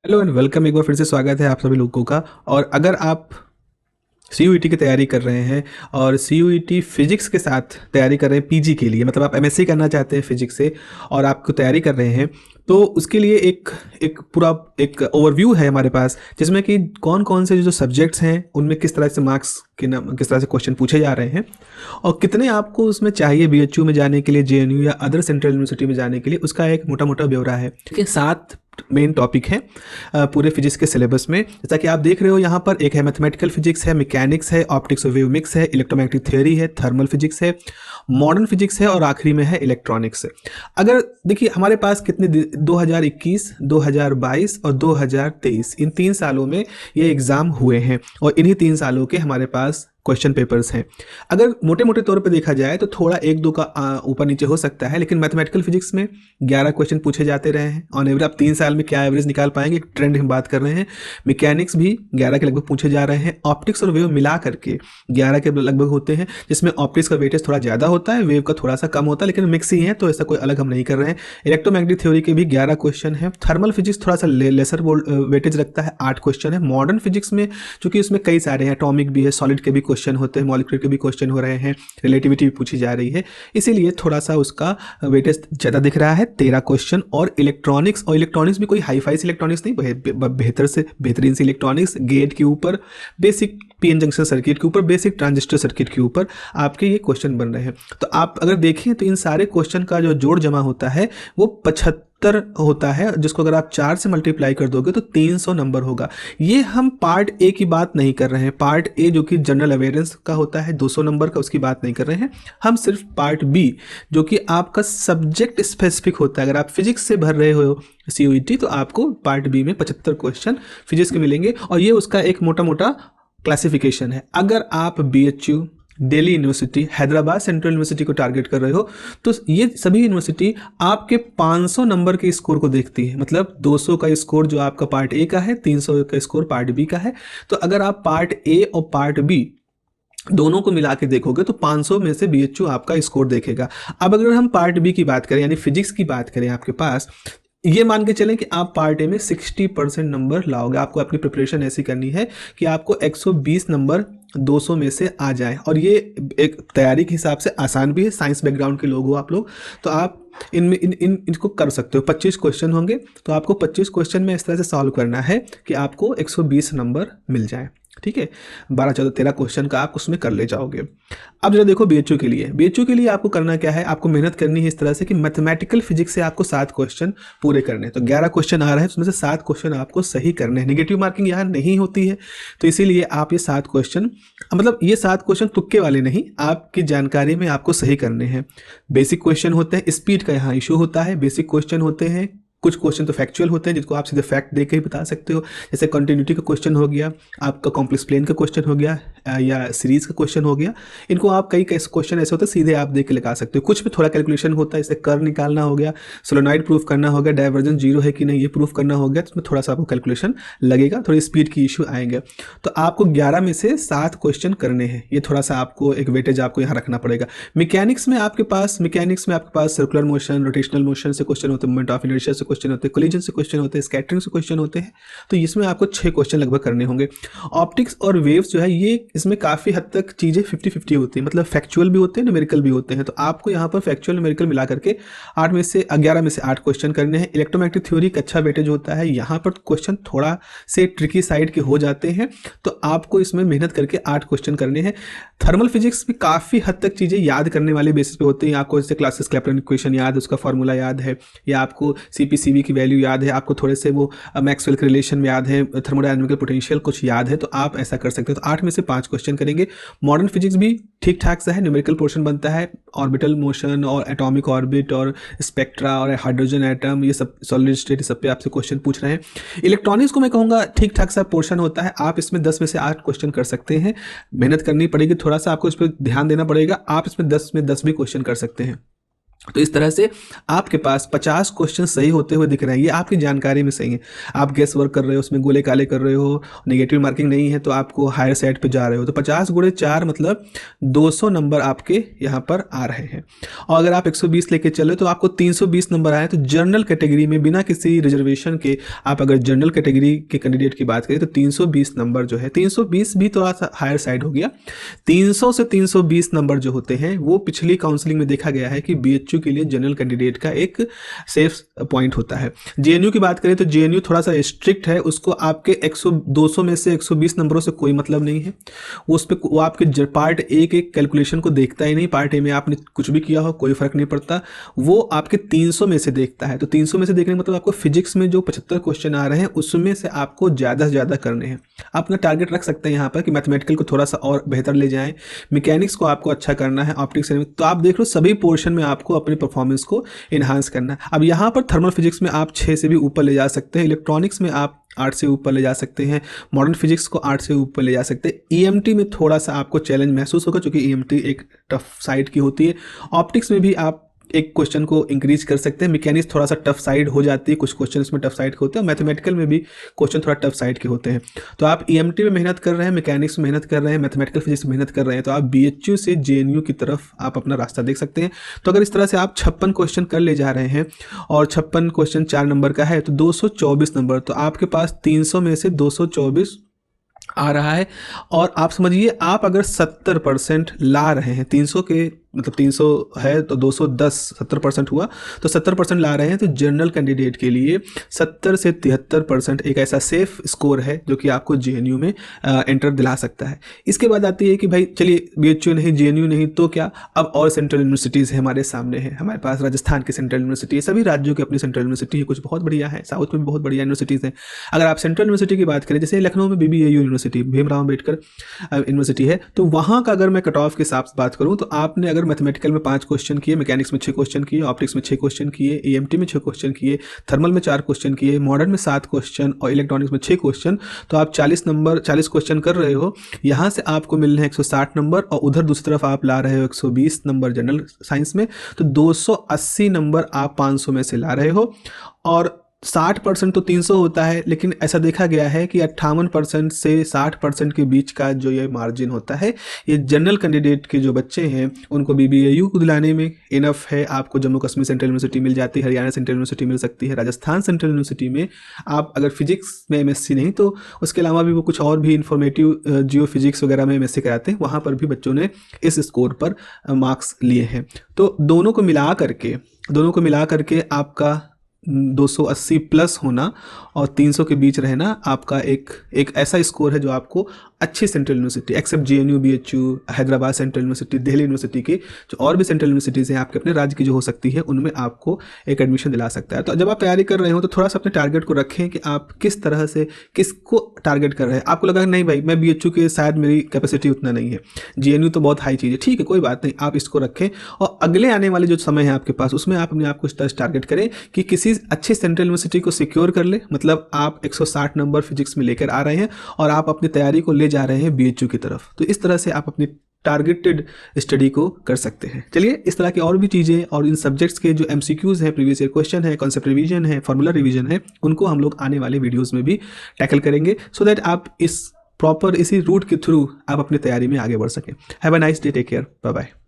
Hello and welcome. एक बार फिर से स्वागत है आप सभी लोगों का। और अगर आप सी की तैयारी कर रहे हैं और सी फिजिक्स के साथ तैयारी कर रहे हैं पीजी के लिए, मतलब आप एमएससी करना चाहते हैं फिजिक्स से और आपको तैयारी कर रहे हैं, तो उसके लिए एक एक पूरा एक ओवरव्यू है हमारे पास, जिसमें कि कौन कौन से जो सब्जेक्ट्स हैं उनमें किस तरह से मार्क्स किस तरह से क्वेश्चन पूछे जा रहे हैं और कितने आपको उसमें चाहिए बीएचयू में जाने के लिए, जेएनयू या अदर सेंट्रल यूनिवर्सिटी में जाने के लिए। उसका एक मोटा मोटा ब्यौरा है। ठीक है, 7 मेन टॉपिक हैं पूरे फिजिक्स के सिलेबस में। जैसा कि आप देख रहे हो यहाँ पर, एक है मैथमेटिकल फिजिक्स है, मैकेनिक्स है, ऑप्टिक्स और वेव मिक्स है, इलेक्ट्रोमैग्नेटिक थ्योरी है, थर्मल फिजिक्स है, मॉडर्न फिजिक्स है और आखिरी में है इलेक्ट्रॉनिक्स है। अगर देखिए हमारे पास कितने 2021, 2022 और 2023, इन 3 सालों में ये एग्ज़ाम हुए हैं और इन्हीं 3 सालों के हमारे पास क्वेश्चन पेपर्स हैं। अगर मोटे मोटे तौर पे देखा जाए तो थोड़ा एक दो का ऊपर नीचे हो सकता है, लेकिन मैथमेटिकल फिजिक्स में 11 क्वेश्चन पूछे जाते रहे हैं ऑन एवरेज। आप 3 साल में क्या एवरेज निकाल पाएंगे, एक ट्रेंड हम बात कर रहे हैं। मैकेनिक्स भी 11 के लगभग पूछे जा रहे हैं। ऑप्टिक्स और वेव मिला करके 11 के लगभग होते हैं, जिसमें ऑप्टिक्स का वेटेज थोड़ा ज़्यादा होता है, वेव का थोड़ा सा कम होता है, लेकिन मिक्स ही है, तो ऐसा कोई अलग हम नहीं कर रहे हैं। इलेक्ट्रोमैग्नेटिक थ्योरी के भी 11 क्वेश्चन है। थर्मल फिजिक्स थोड़ा सा लेसर वेटेज रखता है, 8 क्वेश्चन है। मॉडर्न फिजिक्स में चूंकि उसमें कई सारे हैं, एटॉमिक भी है, सॉलिड के भी क्वेश्चन होते हैं, मॉलिक्यूलर के भी क्वेश्चन हो रहे हैं, रिलेटिविटी भी पूछी जा रही है, इसीलिए थोड़ा सा उसका वेटेज ज़्यादा दिख रहा है, 13 क्वेश्चन। और इलेक्ट्रॉनिक्स भी कोई हाई फाई इलेक्ट्रॉनिक्स नहीं, बेहतर से बेहतरीन से इलेक्ट्रॉनिक्स, गेट के ऊपर, बेसिक पीएन जंक्शन सर्किट के ऊपर, बेसिक ट्रांजिस्टर सर्किट के ऊपर आपके ये क्वेश्चन बन रहे हैं। तो आप अगर देखें तो इन सारे क्वेश्चन का जो जोड़ जमा होता है वो 75 होता है, जिसको अगर आप 4 से मल्टीप्लाई कर दोगे तो 300 नंबर होगा। ये हम पार्ट ए की बात नहीं कर रहे हैं। पार्ट ए जो कि जनरल अवेयरनेस का होता है 200 नंबर का, उसकी बात नहीं कर रहे हैं हम। सिर्फ पार्ट बी जो कि आपका सब्जेक्ट स्पेसिफिक होता है। अगर आप फिजिक्स से भर रहे हो सी तो आपको पार्ट बी में 75 क्वेश्चन फिजिक्स के मिलेंगे और ये उसका एक मोटा मोटा क्लासिफिकेशन है। अगर आप BHU, Delhi university, Hyderabad central university को टारगेट कर रहे हो तो ये सभी यूनिवर्सिटी आपके 500 नंबर के स्कोर को देखती है। मतलब 200 का स्कोर जो आपका पार्ट ए का है, 300 का स्कोर पार्ट बी का है। तो अगर आप पार्ट ए और पार्ट बी दोनों को मिला के देखोगे तो 500 में से बीएचयू आपका स्कोर देखेगा। अब अगर हम पार्ट बी की बात करें, यानी फिजिक्स की बात करें, आपके पास ये मान के चलें कि आप पार्ट ए में 60% नंबर लाओगे। आपको अपनी प्रिपरेशन ऐसी करनी है कि आपको 120 नंबर 200 में से आ जाए, और ये एक तैयारी के हिसाब से आसान भी है। साइंस बैकग्राउंड के लोग हो आप लोग तो आप इनमें इनको कर सकते हो। 25 क्वेश्चन होंगे तो आपको 25 क्वेश्चन में इस तरह से सॉल्व करना है कि आपको 120 नंबर मिल जाए। ठीक है, 12, 14, 13 क्वेश्चन का आप उसमें कर ले जाओगे। अब जरा देखो बीएचयू के लिए आपको करना क्या है, आपको मेहनत करनी है इस तरह से कि मैथमेटिकल फिजिक्स से आपको 7 क्वेश्चन पूरे करने हैं। तो 11 क्वेश्चन आ रहे हैं, उसमें से 7 क्वेश्चन आपको सही करने हैं। नेगेटिव मार्किंग यहाँ नहीं होती है, तो इसीलिए आप ये 7 क्वेश्चन, मतलब ये 7 क्वेश्चन तुक्के वाले नहीं, आपकी जानकारी में आपको सही करने हैं। बेसिक क्वेश्चन होते हैं, स्पीड का यहाँ इशू होता है। बेसिक क्वेश्चन होते हैं, कुछ क्वेश्चन तो फैक्चुअल होते हैं जिसको आप सीधे फैक्ट देकर ही बता सकते हो। जैसे कंटिन्यूटी का क्वेश्चन हो गया, आपका कॉम्प्लेक्स प्लेन का क्वेश्चन हो गया, या सीरीज का क्वेश्चन हो गया। इनको आप कई क्वेश्चन ऐसे होते हैं सीधे आप देख के लगा सकते हो। कुछ में थोड़ा कैलकुलेशन होता है, जैसे कर्व निकालना हो गया, सोलेनॉइड प्रूफ करना हो गया, डाइवर्जेंस जीरो है कि नहीं ये प्रूफ करना हो गया, तो उसमें थोड़ा सा आपको कैलकुलेशन लगेगा, थोड़ी स्पीड की इशू आएंगे। तो आपको 11 में से 7 क्वेश्चन करने हैं। ये थोड़ा सा आपको एक वेटेज आपको यहाँ रखना पड़ेगा। मैकेनिक्स में आपके पास सर्कुलर मोशन, रोटेशनल मोशन से क्वेश्चन होते हैं, मोमेंट ऑफ इनर्शिया से क्वेश्चन होते हैं, कोलिजन से क्वेश्चन होते हैं, स्कैटरिंग से क्वेश्चन होते हैं। तो इसमें आपको 6 क्वेश्चन लगभग करने होंगे। ऑप्टिक्स और वेव्स जो है ये इसमें काफ़ी हद तक चीज़ें 50-50 होती है, मतलब फैक्चुअल भी होते हैं, न्यूमेरिकल भी होते हैं। तो आपको यहाँ पर फैक्चुअल न्यूमेरिकल मिला करके 11 में से 8 क्वेश्चन करने हैं। इलेक्ट्रोमैग्नेटिक थ्योरी का अच्छा वेटेज होता है, यहाँ पर क्वेश्चन थोड़ा से ट्रिकी साइड के हो जाते हैं, तो आपको इसमें मेहनत करके 8 क्वेश्चन करने हैं। थर्मल फिजिक्स भी काफ़ी हद तक चीज़ें याद करने वाले बेसिस पे होती हैं। आपको जैसे क्लासेस क्लैपटन इक्वेशन याद है, उसका फॉर्मूला याद है, या आपको सीपीसीबी की वैल्यू याद है, आपको थोड़े से वो मैक्सवेल के रिलेशन में याद है, थर्मोडायनामिकल पोटेंशियल कुछ याद है, तो आप ऐसा कर सकते हो। तो 8 में से 5 क्वेश्चन करेंगे। मॉडर्न फिजिक्स भी ठीक ठाक सा है, न्यूमेरिकल पोर्शन बनता है, ऑर्बिटल मोशन और एटॉमिक ऑर्बिट और स्पेक्ट्रा और हाइड्रोजन एटम, ये सब सॉलिड स्टेट, सब पे आपसे क्वेश्चन पूछ रहे हैं। इलेक्ट्रॉनिक्स को मैं कहूँगा ठीक ठाक सा पोर्शन होता है, आप इसमें 10 में से 8 क्वेश्चन कर सकते हैं। मेहनत करनी पड़ेगी, थोड़ा सा आपको इस पर ध्यान देना पड़ेगा। आप इसमें 10 में 10 भी क्वेश्चन कर सकते हैं। तो इस तरह से आपके पास 50 क्वेश्चन सही होते हुए दिख रहे हैं, ये आपकी जानकारी में सही है। आप गेस वर्क कर रहे हो, उसमें गोले काले कर रहे हो, नेगेटिव मार्किंग नहीं है तो आपको हायर साइड पे जा रहे हो, तो 50 गुणे 4 मतलब 200 नंबर आपके यहाँ पर आ रहे हैं। और अगर आप 120 लेके चले तो आपको 320 नंबर आए। तो जनरल कैटेगरी में बिना किसी रिजर्वेशन के आप अगर जनरल कैटेगरी के कैंडिडेट की बात करें तो 320 नंबर जो है, 320 भी थोड़ा सा हायर साइड हो गया, 300 से 320 नंबर जो होते हैं वो पिछली काउंसलिंग में देखा गया है कि बीएचयू के लिए जनरल कैंडिडेट का एक सेफ पॉइंट होता है। जेएनयू की बात करें तो जेएनयू थोड़ा सा स्ट्रिक्ट है, उसको आपके 200 में से 120 नंबरों से कोई मतलब नहीं है। उस पर वो आपके पार्ट ए के कैलकुलेशन को देखता ही नहीं, पार्ट ए में आपने कुछ भी किया हो कोई फर्क नहीं पड़ता, वो आपके 300 में से देखता है। तो 300 में से देखने का मतलब आपको फिजिक्स में जो 75 क्वेश्चन आ रहे हैं उसमें से आपको ज़्यादा से ज़्यादा करने हैं। आप अपना टारगेट रख सकते हैं यहाँ पर कि मैथमेटिकल को थोड़ा सा और बेहतर ले जाएं, मैकेनिक्स को आपको अच्छा करना है, ऑप्टिक्स में तो आप देख लो सभी पोर्शन में आपको अपने परफॉर्मेंस को इन्हांस करना है। अब यहाँ पर थर्मल फिजिक्स में आप 6 से भी ऊपर ले जा सकते हैं, इलेक्ट्रॉनिक्स में आप 8 से ऊपर ले जा सकते हैं, मॉडर्न फिजिक्स को 8 से ऊपर ले जा सकते हैं। ईएमटी में थोड़ा सा आपको चैलेंज महसूस होगा क्योंकि ईएमटी एक टफ साइड की होती है। ऑप्टिक्स में भी आप एक क्वेश्चन को इंक्रीज कर सकते हैं, मैकेनिक्स थोड़ा सा टफ साइड हो जाती है, कुछ क्वेश्चन इसमें टफ साइड के होते हैं, मैथमेटिकल में भी क्वेश्चन थोड़ा टफ साइड के होते हैं। तो आप ईएमटी में मेहनत कर रहे हैं, मैकेनिक्स में मेहनत कर रहे हैं, मैथमेटिकल फिजिक्स में मेहनत कर रहे हैं, तो आप बीएचयू से जेएनयू की तरफ आप अपना रास्ता देख सकते हैं। तो अगर इस तरह से आप 56 क्वेश्चन कर ले जा रहे हैं और 56 क्वेश्चन 4 नंबर का है तो 224 नंबर, तो आपके पास 300 में से 224 आ रहा है। और आप समझिए आप अगर 70% ला रहे हैं, 300 के मतलब 300 है तो 210 70% हुआ, तो 70% ला रहे हैं, तो जनरल कैंडिडेट के लिए 70 से 73% एक ऐसा सेफ स्कोर है जो कि आपको जेएनयू में एंटर दिला सकता है। इसके बाद आती है कि भाई चलिए बीएचयू नहीं, जेएनयू नहीं तो क्या, अब और सेंट्रल यूनिवर्सिटीज़ है हमारे सामने है, हमारे पास राजस्थान की सेंट्रल यूनिवर्सिटी है, सभी राज्यों की अपनी सेंट्रल यूनिवर्सिटी है, कुछ बहुत बढ़िया है, साउथ में भी बहुत बढ़िया यूनिवर्सिटीज़ हैं। अगर आप सेंट्रल यूनिवर्सिटी की बात करें, जैसे लखनऊ में BBAU university, Bhimrao Ambedkar university है, तो वहाँ का अगर मैं कट ऑफ के हिसाब से बात करूँ तो आपने अगर मैथमेटिकल में 5 क्वेश्चन किए, मैकेनिक्स में 6 क्वेश्चन किए, ऑप्टिक्स में 6 क्वेश्चन किए, ईएमटी में 6 क्वेश्चन किए, थर्मल में 4 क्वेश्चन किए, मॉडर्न में 7 क्वेश्चन और इलेक्ट्रॉनिक्स में 6 क्वेश्चन, तो आप 40 क्वेश्चन कर रहे हो। यहाँ से आपको मिल रहे हैं 160 नंबर और उधर दूसरी तरफ आप ला रहे हो 120 नंबर जनरल साइंस में, तो 280 नंबर आप 500 में से ला रहे हो। और 60% तो 300 होता है, लेकिन ऐसा देखा गया है कि 58% से 60% के बीच का जो ये मार्जिन होता है, ये जनरल कैंडिडेट के जो बच्चे हैं उनको बीबीएयू को दिलाने में इनफ है। आपको जम्मू कश्मीर सेंट्रल यूनिवर्सिटी मिल जाती है, हरियाणा सेंट्रल यूनिवर्सिटी मिल सकती है, राजस्थान सेंट्रल यूनिवर्सिटी में आप अगर फिजिक्स में एमएससी नहीं तो उसके अलावा भी वो कुछ और भी इंफॉर्मेटिव जियो फिजिक्स वगैरह में एमएससी कराते हैं, वहाँ पर भी बच्चों ने इस स्कोर पर मार्क्स लिए हैं। तो दोनों को मिला करके आपका 280 प्लस होना और 300 के बीच रहना आपका एक ऐसा स्कोर है जो आपको अच्छी central university except JNU, BHU, Hyderabad central university, Delhi university की जो और भी सेंट्रल यूनिवर्सिटीज़ हैं आपके अपने राज्य की जो हो सकती है, उनमें आपको एक एडमिशन दिला सकता है। तो जब आप तैयारी कर रहे हो तो थोड़ा सा अपने टारगेट को रखें कि आप किस तरह से किसको टारगेट कर रहे हैं। आपको लगा नहीं भाई मैं बीएचयू के शायद मेरी कैपेसिटी उतना नहीं है, जेएनयू तो बहुत हाई चीज़ है, ठीक है कोई बात नहीं, आप इसको रखें और अगले आने वाले जो समय है आपके पास उसमें आप अपने आप को इस तरह टारगेट करें कि किसी अच्छी सेंट्रल यूनिवर्सिटी को सिक्योर कर ले, मतलब आप 160 नंबर फिजिक्स में लेकर आ रहे हैं और आप अपनी तैयारी को ले जा रहे हैं बीएचयू की तरफ। तो इस तरह से आप अपनी टारगेटेड स्टडी को कर सकते हैं। चलिए इस तरह की और भी चीज़ें और इन सब्जेक्ट्स के जो एमसीक्यूज़ हैं, प्रीवियस ईयर क्वेश्चन है, कॉन्सेप्ट रिवीजन है, फॉर्मूला रिवीजन है, उनको हम लोग आने वाले वीडियोज़ में भी टैकल करेंगे सो दैट आप इसी रूट के थ्रू आप अपनी तैयारी में आगे बढ़ सकें। Have a nice day, take care, bye bye.